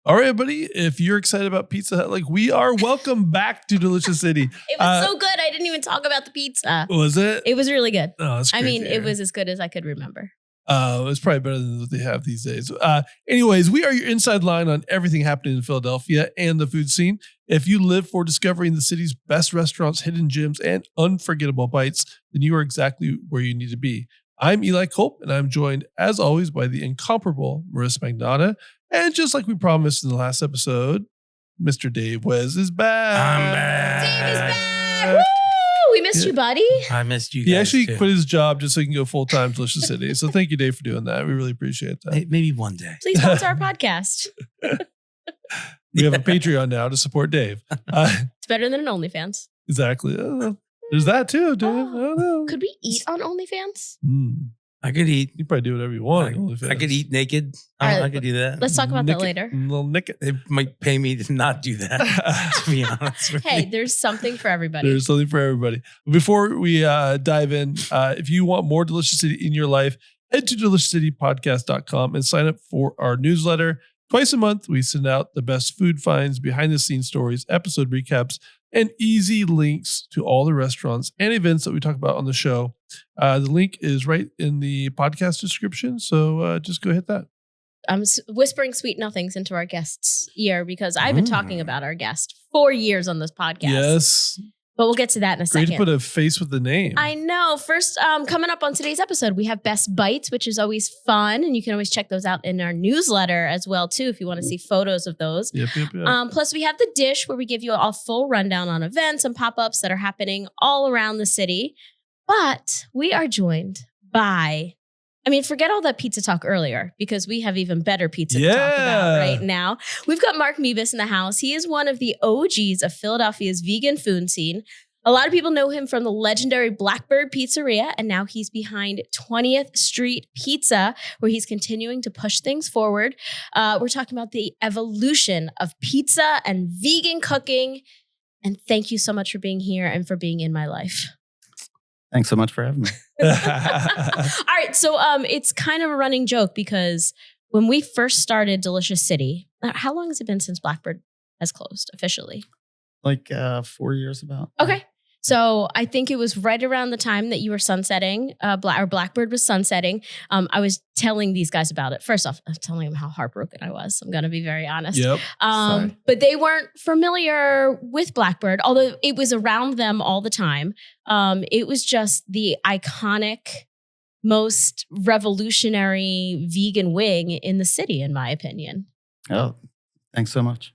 All right, everybody. If you're excited about Pizza Hut, like we are, welcome back to Delicious City. It was so good. I didn't even talk about the pizza. Was it? It was really good. Oh, that's great. I mean, it was as good as I could remember. It's probably better than what they have these days. Anyways, we are your inside line on everything happening in Philadelphia and the food scene. If you live for discovering the city's best restaurants, hidden gems, and unforgettable bites, then you are exactly where you need to be. I'm Eli Culp, and I'm joined, as always, by the incomparable Marissa Magnata. And just like we promised in the last episode, Mr. Dave Wes is back. I'm back. Dave is back. Woo! We missed you, buddy. I missed you guys. He actually too. quit his job just so he can go full-time to Delicious City. So thank you, Dave, for doing that. We really appreciate that. Maybe one day. Please sponsor our podcast. We have a Patreon now to support Dave. It's better than an OnlyFans. Exactly. There's that too, Dave. I don't know. Could we eat on OnlyFans? I could eat. You probably do whatever you want. I could eat naked. All right, I could do that. Let's talk about that later. Little nick it. They might pay me to not do that, to be honest with Hey, you. there's something for everybody. There's something for everybody. Before we dive in, if you want more Delicious City in your life, head to deliciouscitypodcast.com and sign up for our newsletter. Twice a month, we send out the best food finds, behind the scenes stories, episode recaps, and easy links to all the restaurants and events that we talk about on the show. The link is right in the podcast description. So just go hit that. I'm whispering sweet nothings into our guest's ear because I've been talking about our guest for years on this podcast. Yes. But we'll get to that in a Great second. to put a face with the name. I know. First, coming up on today's episode, we have Best Bites, which is always fun. And you can always check those out in our newsletter as well, too, if you want to see photos of those. Yep. Plus, we have The Dish, where we give you a full rundown on events and pop-ups that are happening all around the city. But we are joined by... forget all that pizza talk earlier because we have even better pizza to talk about right now. We've got Mark Mebus in the house. He is one of the OGs of Philadelphia's vegan food scene. A lot of people know him from the legendary Blackbird Pizzeria, and now he's behind 20th Street Pizza, where he's continuing to push things forward. We're talking about the evolution of pizza and vegan cooking. And thank you so much for being here and for being in my life. Thanks so much for having me. All right. So it's kind of a running joke because when we first started Delicious City, how long has it been since Blackbird has closed officially? Like 4 years about. Okay. So I think it was right around the time that you were sunsetting, or Blackbird was sunsetting. I was telling these guys about it. First off, I'm telling them how heartbroken I was. I'm going to be very honest. Yep. But they weren't familiar with Blackbird, although it was around them all the time. It was just the iconic, most revolutionary vegan wing in the city, in my opinion. Oh, thanks so much.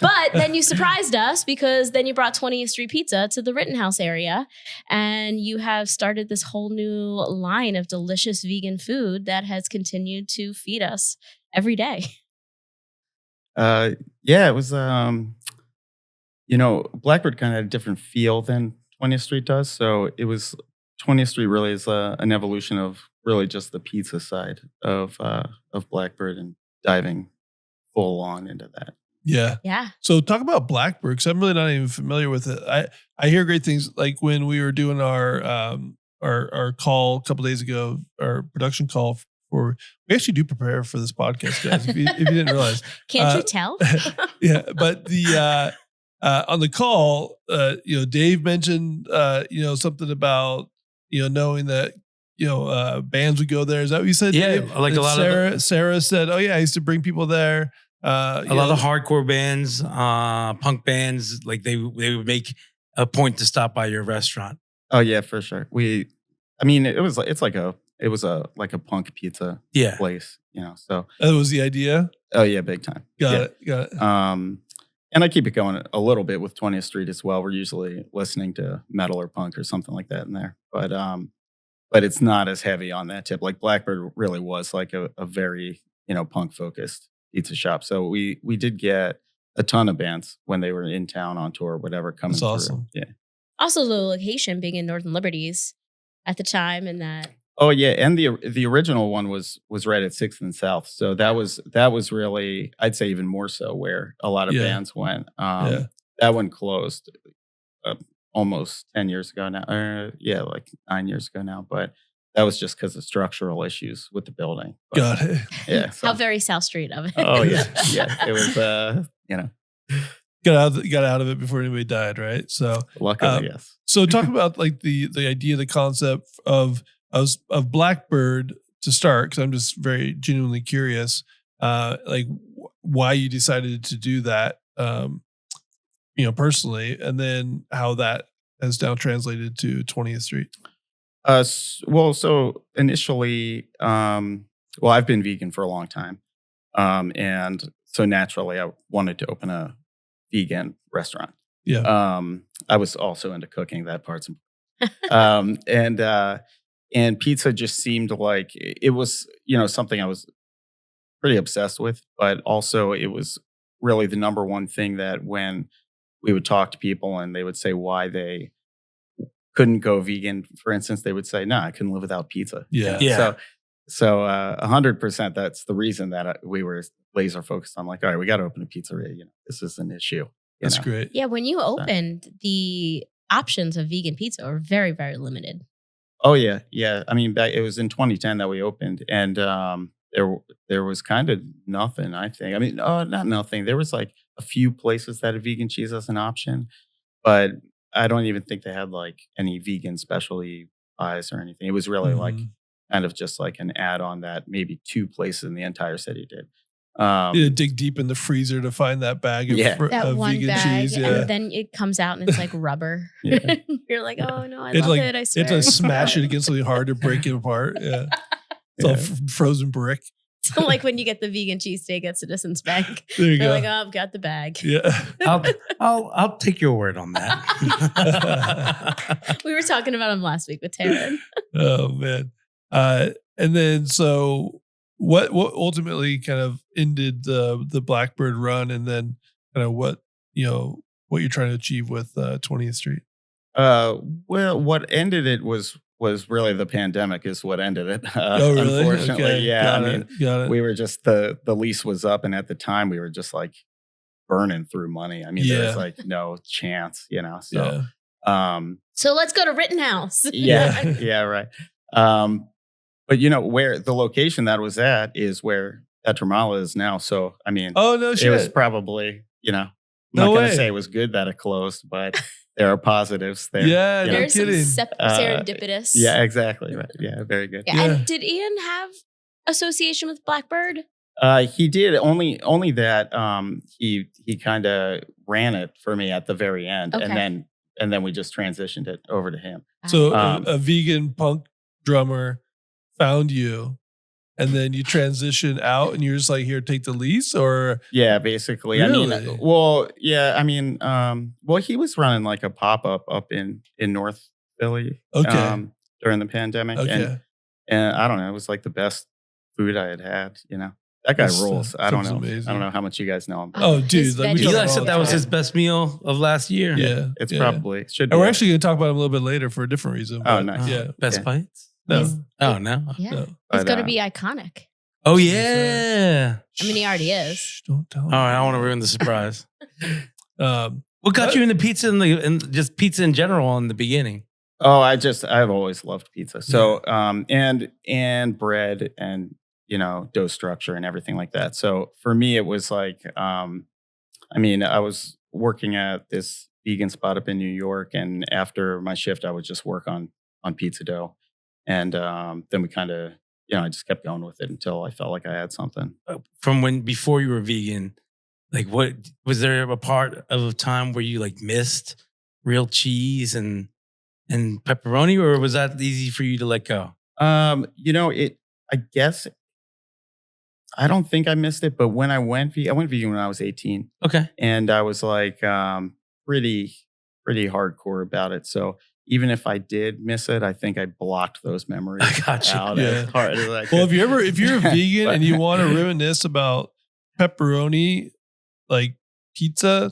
But then you surprised us because then you brought 20th Street Pizza to the Rittenhouse area and you have started this whole new line of delicious vegan food that has continued to feed us every day. Yeah, it was, Blackbird kind of had a different feel than 20th Street does. So it was 20th Street really is an evolution of really just the pizza side of Blackbird and diving full on into that. Yeah. So talk about Blackbird, because I'm really not even familiar with it. I hear great things. Like when we were doing our call a couple days ago, our production call we actually do prepare for this podcast, guys. If you didn't realize, Can't you tell? Yeah, but the on the call, Dave mentioned something about knowing that bands would go there. Is that what you said? Yeah, Dave? like and a lot of Sarah said, "Oh yeah, I used to bring people there." a lot of hardcore bands, punk bands, like they would make a point to stop by your restaurant. Oh yeah, for sure. It was a punk pizza place, so. That was the idea? Oh yeah, big time. Got it. And I keep it going a little bit with 20th Street as well. We're usually listening to metal or punk or something like that in there. But it's not as heavy on that tip. Like Blackbird really was like a very, punk focused pizza shop. So we did get a ton of bands when they were in town on tour, whatever, coming That's awesome. through. Yeah. Also the location being in Northern Liberties at the time and that. Oh yeah, and the original one was right at 6th and South, so that was really, I'd say, even more so where a lot of bands went. That one closed almost 10 years ago now, like 9 years ago now. But that was just because of structural issues with the building. But, Got it. Yeah. So, How very South Street of it. oh yeah, yeah. It was Got out of it before anybody died, right? So luckily, yes. So talk about like the idea, the concept of Blackbird to start, because I'm just very genuinely curious, like why you decided to do that, personally, and then how that has now translated to 20th Street. Well, so initially, I've been vegan for a long time, and so naturally, I wanted to open a vegan restaurant. Yeah. I was also into cooking. That part's and pizza just seemed like it was, something I was pretty obsessed with, but also it was really the number one thing that when we would talk to people and they would say why they couldn't go vegan, for instance, they would say, "No, I couldn't live without pizza." Yeah. Yeah. So 100%, that's the reason that we were laser focused on like, all right, we got to open a pizzeria. This is an issue. That's great. Yeah, when you opened, the options of vegan pizza were very, very limited. Oh yeah, yeah. I mean, it was in 2010 that we opened, and there was kind of nothing. I think. I mean, not nothing. There was like a few places that had vegan cheese as an option, but I don't even think they had like any vegan specialty pies or anything. It was really like kind of just like an add-on that maybe 2 places in the entire city did. You had to dig deep in the freezer to find that bag of, That of one vegan bag, cheese. Yeah. and then it comes out and it's like rubber. Yeah. You're like, oh no, I It's love like, it. I You swear. have to smash it against something hard to break it apart. Yeah. It's all frozen brick. So like when you get the vegan cheesesteak at Citizens Bank, There you you're go. like, oh, I've got the bag. Yeah. I'll take your word on that. We were talking about them last week with Taryn. Oh man. And then so what ultimately kind of ended the Blackbird run, and then kind of what you're trying to achieve with 20th Street? Well, what ended it was really the pandemic is what ended it. Oh really? Unfortunately, Okay. yeah. Got it. We were just the lease was up, and at the time we were just like burning through money. I mean, there was like no chance, So, So let's go to Rittenhouse. yeah, right. But where the location that was at is where Petramala is now. So I mean, Oh no shit. it was probably I'm No not going way. to say it was good that it closed, but there are positives there. Yeah, you no know? There's some kidding. serendipitous. Yeah, exactly. Right. Yeah, very good. Yeah. And did Ian have association with Blackbird? He did only that he kind of ran it for me at the very end, Okay. and then we just transitioned it over to him. So Um, a vegan punk drummer found you, and then you transition out, and you're just like, here, take the lease, or Yeah, basically. Really? I mean, he was running like a pop up in North Philly, Okay. during the pandemic, okay. and I don't know, it was like the best food I had. That guy That's, rules. I don't know. sounds amazing. I don't know how much you guys know him. Oh, dude, His like, we veggies talk Eli about said all that the was time. his best meal of last year. Yeah, It's yeah. probably should be. And we're actually going to talk about him a little bit later for a different reason. Oh, but nice. Yeah. Best Yeah. bites? No. He's- Oh, no. Yeah. No. He's But, going to be iconic. Oh, yeah. I mean, he already is. Shh, don't tell him. All right. I don't want to ruin the surprise. Um, What got What? you into pizza and just pizza in general in the beginning? Oh, I've always loved pizza. So, and bread and, dough structure and everything like that. So for me, it was like, I was working at this vegan spot up in New York, and after my shift, I would just work on pizza dough. And then we kind of, I just kept going with it until I felt like I had something. From before you were vegan, like what was there a part of a time where you like missed real cheese and pepperoni, or was that easy for you to let go? I guess I don't think I missed it, but when I went vegan when I was 18. Okay. And I was like pretty hardcore about it. So even if I did miss it, I think I blocked those memories I got you. out Yeah. as hard as I could. well, if you're a vegan But- and you want to reminisce about pepperoni, like pizza,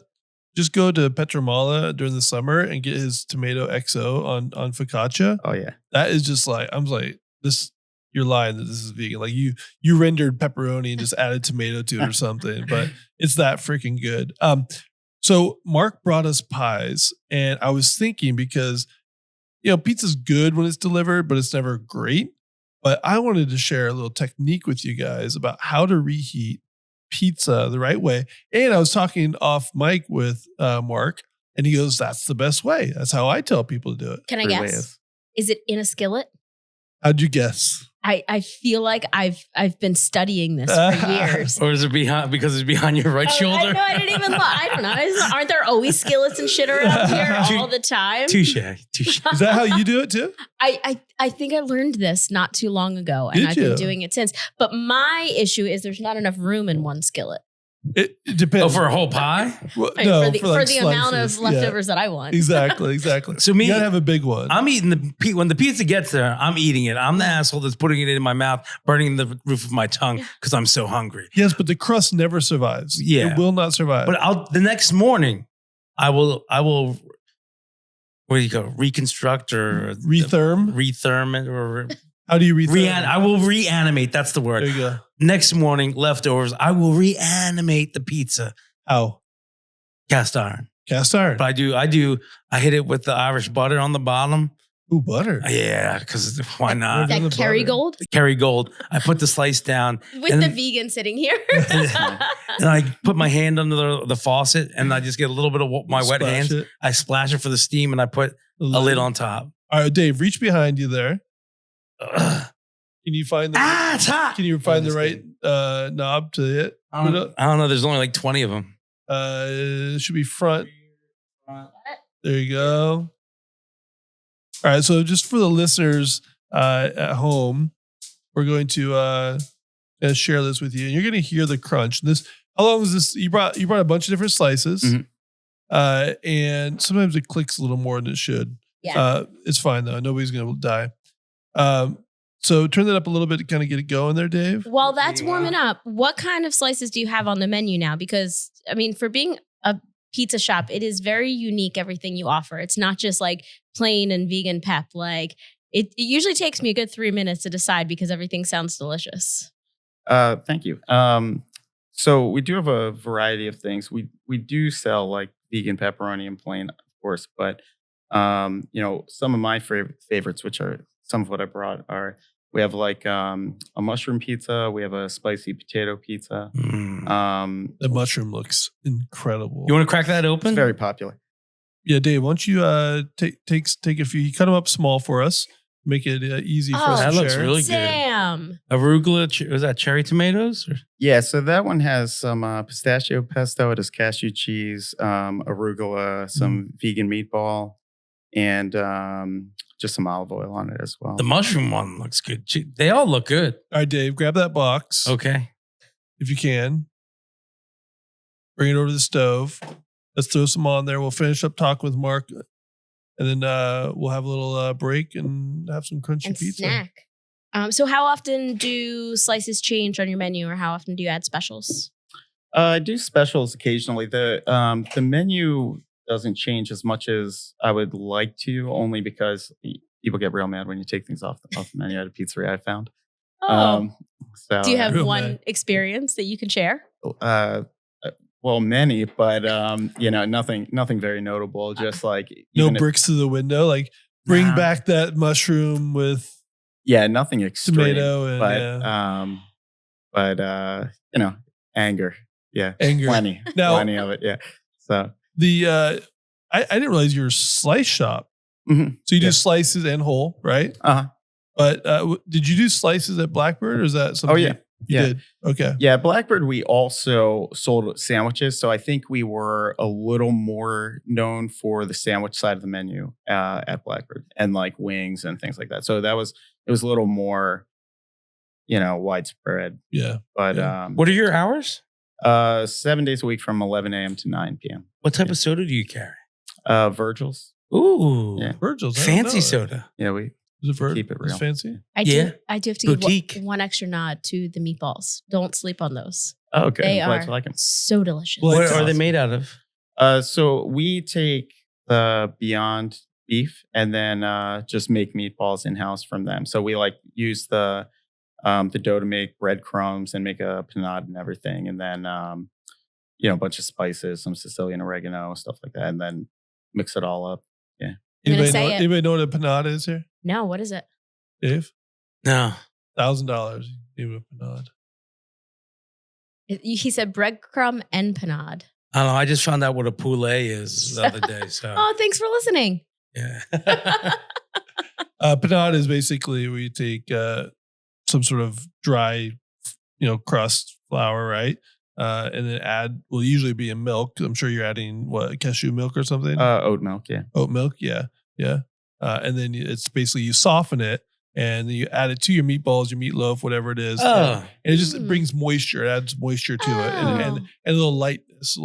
just go to Petramala during the summer and get his tomato XO on focaccia. Oh yeah, That is just like, I'm like, this. You're lying that this is vegan. Like you rendered pepperoni and just added tomato to it or something, but it's that freaking good. So Mark brought us pies, and I was thinking, because pizza's good when it's delivered, but it's never great. But I wanted to share a little technique with you guys about how to reheat pizza the right way. And I was talking off mic with Mark, and he goes, "That's the best way. That's how I tell people to do it." Can I 3 guess? ways. Is it in a skillet? How'd you guess? I feel like I've been studying this for years. Or is it behind because it's behind your right shoulder? I know. I didn't even look. I don't know. Aren't there always skillets and shit around here all the time? Touche. Is that how you do it too? I think I learned this not too long ago, and Did I've been you? doing it since. But my issue is there's not enough room in one skillet. It depends. Oh, for a whole pie? Well, I mean, no, for like the amount of slices. leftovers that I want. Exactly. So me- you gotta have a big one. I'm eating when the pizza gets there, I'm eating it. I'm the asshole that's putting it in my mouth, burning the roof of my tongue because I'm so hungry. Yes, but the crust never survives. Yeah. It will not survive. But the next morning, I will what do you call it? Reconstruct or retherm. it or How do you retherm? I will reanimate. That's the word. There you go. Next morning, leftovers. I will reanimate the pizza. How? Cast iron. Cast iron. But I hit it with the Irish butter on the bottom. Ooh, butter. Yeah, because why not? Where That the butter. Kerrygold Kerrygold. I put the slice down with And the then- vegan sitting here. and I put my hand under the faucet and I just get a little bit of my wet Splash hands. it. I splash it for the steam and I put a lid on top. All right, Dave, reach behind you there. Ugh. Can you find the It's hot. Can you find the right knob to hit? I don't know. There's only like 20 of them. It should be front. There you go. All right, so just for the listeners at home, we're going to share this with you, and you're going to hear the crunch. How long is this? You brought a bunch of different slices, Mhm. and sometimes it clicks a little more than it should. Yeah. It's fine though. Nobody's going to die. So turn that up a little bit to kind of get it going there, Dave. While that's warming up, what kind of slices do you have on the menu now? Because, I mean, for being a pizza shop, it is very unique, everything you offer. It's not just like plain and vegan pep. Like, it usually takes me a good 3 minutes to decide because everything sounds delicious. Thank you. So we do have a variety of things. We do sell like vegan pepperoni and plain, of course, but some of my favorites, which are some of what I brought, are we have like a mushroom pizza, we have a spicy potato pizza. The mushroom looks incredible. You want to crack that open? It's very popular. Yeah, Dave, why don't you take a few? You cut them up small for us, make it easy for us Oh, to That looks share. really good. Damn. Arugula, was that cherry tomatoes? Or? Yeah, so that one has some pistachio pesto, it has cashew cheese, arugula, some vegan meatball, and just some olive oil on it as well. The mushroom one looks good. They all look good. All right, Dave, grab that box Okay. if you can. Bring it over to the stove. Let's throw some on there. We'll finish up talking with Mark, and then we'll have a little break and have some crunchy And pizza. snack. So how often do slices change on your menu, or how often do you add specials? I do specials occasionally. The menu doesn't change as much as I would like to, only because people get real mad when you take things off the menu at a pizzeria I found. So Do you have Real one mad. experience that you can share? well, many, but nothing very notable. Just like No even if- bricks to the window. Like bring Nah. back that mushroom with nothing extreme. tomato and but anger. Yeah, anger. plenty of it. Yeah. So The I didn't realize you were a slice shop. mhm. So you do Yeah. slices and whole, right? Uh-huh. But did you do slices at Blackbird, or is that something? yeah. you Yeah. did. Okay. Yeah, Blackbird, we also sold sandwiches. So I think we were a little more known for the sandwich side of the menu at Blackbird, and like wings and things like that. So it was a little more, widespread. Yeah. But What are your hours? 7 days a week from 11 a.m. to 9 p.m. What type of soda do you carry? Virgil's. Ooh. Yeah. Virgil's. I don't Fancy know. soda. Yeah, we Is it Virgil? keep it It's real. fancy. I Yeah. do have to give Boutique. one extra nod to the meatballs. Don't sleep on those. Oh, okay. They I'm glad are you like 'em. so delicious. Well, What it's are they awesome. made out of? So we take the Beyond beef and then just make meatballs in house from them. So we use the dough to make breadcrumbs and make a panade and everything, and then a bunch of spices, some Sicilian oregano, stuff like that, and then mix it all up. I'm gonna Anybody say know, it. anybody know what a panade is here? No, what is it? Dave? No. $1,000. Name of a panade. He said breadcrumb and panade. I don't know. I just found out what a poulet is the other day. So Oh, thanks for listening. yeah. Panade is basically where you take some sort of dry, crust flour, right? And then add, will usually be in milk. I'm sure you're adding cashew milk or something? Oat milk, yeah. Oat milk, yeah. And then it's basically you soften it and then you add it to your meatballs, your meatloaf, whatever it is. Oh. And it just brings moisture. It adds moisture to it and a little lightness,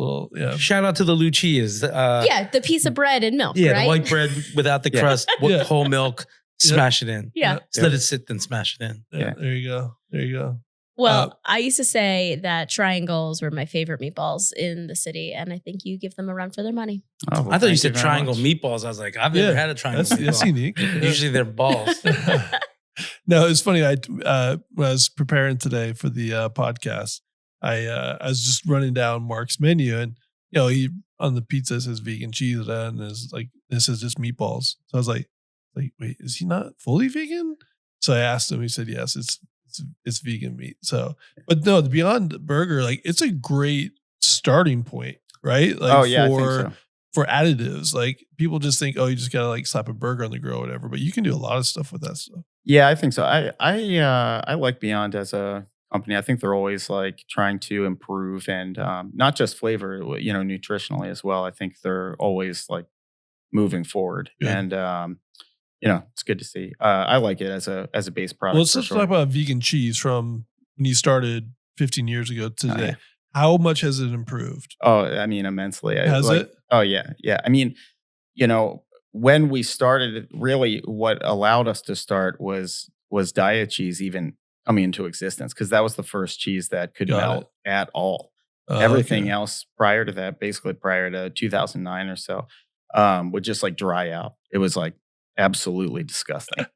Shout out to the Lucias. Yeah, the piece of bread and milk, Yeah, right? the white bread without the crust, Yeah. whole milk, smash it in. Yeah. Just let it sit, then smash it in. Yeah, there you go. Well, I used to say that triangles were my favorite meatballs in the city, and I think you give them a run for their money. Oh, well, I thought you thank said very triangle much. meatballs. I was like, I've never had a triangle meatball. That's unique. Usually they're balls. No, it's funny. I when I was preparing today for the podcast, I was just running down Mark's menu, and he on the pizza says vegan cheese, and it's like this is just meatballs. So I was like, wait, is he not fully vegan? So I asked him. He said yes, it's vegan meat. So, but no, the Beyond Burger, like it's a great starting point, right? Like I think so. for additives, like people just think, oh, you just gotta like slap a burger on the grill or whatever, but you can do a lot of stuff with that stuff. Yeah, I think so. I like Beyond as a company. I think they're always like trying to improve and not just flavor, nutritionally as well. I think they're always like moving forward, and it's good to see. I like it as a base product. Well, let's talk about vegan cheese from when you started 15 years ago to today. Yeah. How much has it improved? Oh, I mean, immensely. Has it? Oh, yeah. Yeah. I mean, when we started, really what allowed us to start was diet cheese even coming into existence, because that was the first cheese that could melt at all. Everything else prior to that, basically prior to 2009 or so, would just like dry out. It was like absolutely disgusting,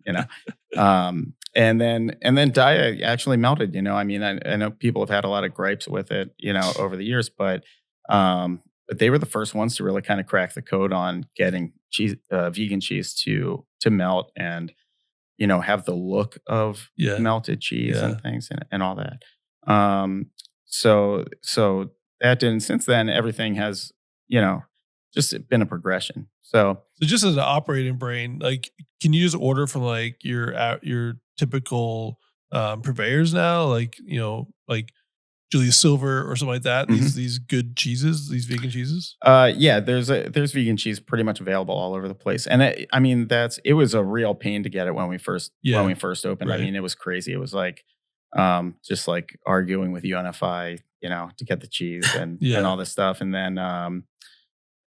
and then diet actually melted. I mean, I know people have had a lot of gripes with it, over the years, but they were the first ones to really kind of crack the code on getting cheese, vegan cheese to melt and have the look of melted cheese and things and all that. So that didn't. Since then, everything has just been a progression. So just as an operating brain, like, can you just order from like your typical purveyors now, like Julius Silver or something like that? These good cheeses, these vegan cheeses. Yeah, there's vegan cheese pretty much available all over the place, and it was a real pain to get it when we first opened. Right. I mean, it was crazy. It was like just like arguing with UNFI, to get the cheese and all this stuff, and then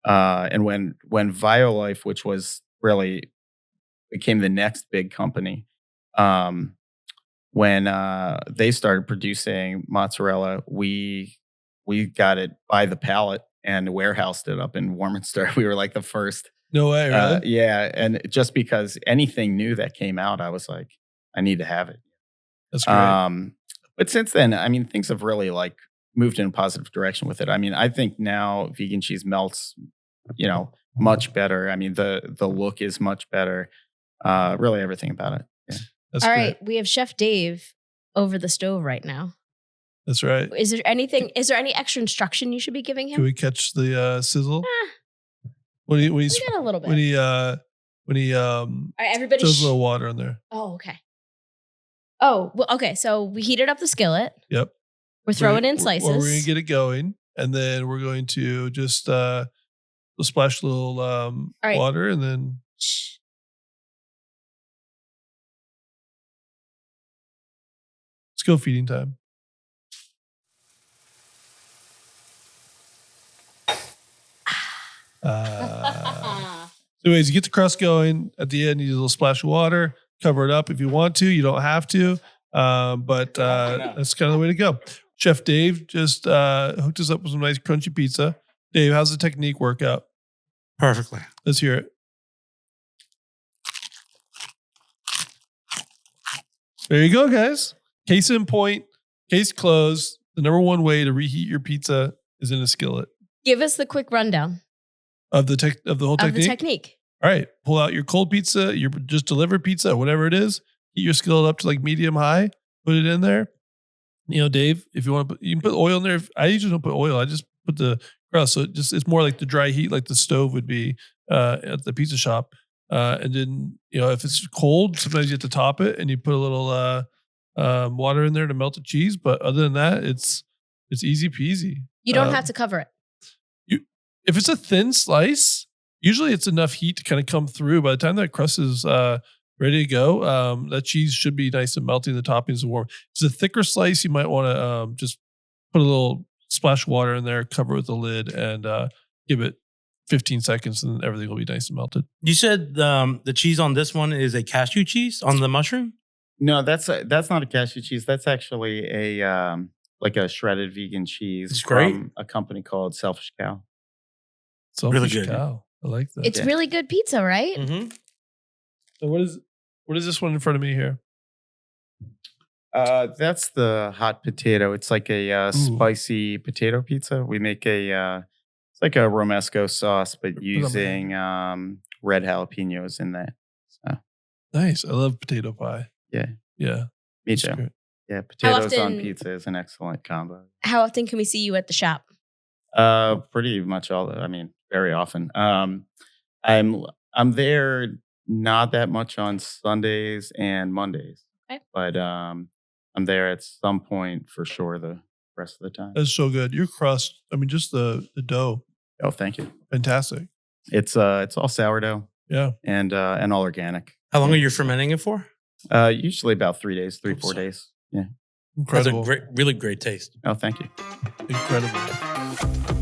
and when Violife, which was really became the next big company, when they started producing mozzarella, we got it by the pallet and warehoused it up in Warminster. We were like the first. No way, really? Yeah, and just because anything new that came out, I was like, I need to have it. That's great. But since then, I mean, things have really like moved in a positive direction with it. I mean, I think now vegan cheese melts, much better. I mean, the look is much better. Really everything about it. Yeah. That's all great. right. We have Chef Dave over the stove right now. That's right. Is there any extra instruction you should be giving him? Can we catch the sizzle? When he We got a little bit. when he all right, everybody. throws a little water in there. Oh, okay. Oh, well, okay. So we heated up the skillet. Yep. We're throwing in slices. We're going to get it going, and then we're going to just splash a little right. water, and then Shh. let's go feeding time. So anyways, you get the crust going. At the end, you use a little splash of water. Cover it up if you want to. You don't have to. But that's kind of the way to go. Chef Dave just hooked us up with some nice crunchy pizza. Dave, how's the technique work out? Perfectly. Let's hear it. There you go, guys. Case in point, case closed. The number one way to reheat your pizza is in a skillet. Give us the quick rundown Of the whole technique. of the technique. All right, pull out your cold pizza, your just delivered pizza, whatever it is. Heat your skillet up to like medium high. Put it in there. Dave, if you want to, you can put oil in there. I usually don't put oil. I just put the crust, so it's more like the dry heat, like the stove would be at the pizza shop. And then if it's cold, sometimes you have to top it, and you put a little water in there to melt the cheese. But other than that, it's easy peasy. You don't have to cover it. If it's a thin slice, usually it's enough heat to kind of come through. By the time that crust is ready to go, that cheese should be nice and melty. The toppings are warm. If it's a thicker slice, you might want to just put a little splash of water in there, cover it with a lid, and give it 15 seconds, and everything will be nice and melted. You said the cheese on this one is a cashew cheese on the mushroom? No, that's not a cashew cheese. That's actually a like a shredded vegan cheese It's great. from a company called Selfish Cow. Selfish good. cow. I like that. It's really good pizza, right? Mm-hmm. So what is this one in front of me here? That's the hot potato. It's like a spicy potato pizza. We make it's like a romesco sauce, but using red jalapenos in that. So Nice. I love potato pie. Yeah. Yeah. me It's too. great. Yeah, potatoes on often- pizza is an excellent combo. How often can we see you at the shop? Pretty much very often. I'm there not that much on Sundays and Mondays. Okay. But I'm there at some point for sure the rest of the time. That's so good. Your crust, just the dough, Oh, thank you. fantastic. It's all sourdough Yeah. and all organic. How long are you fermenting it for? Usually about 3 days, 4 days. Yeah. Incredible. That's a really great taste. Oh, thank you. Incredible.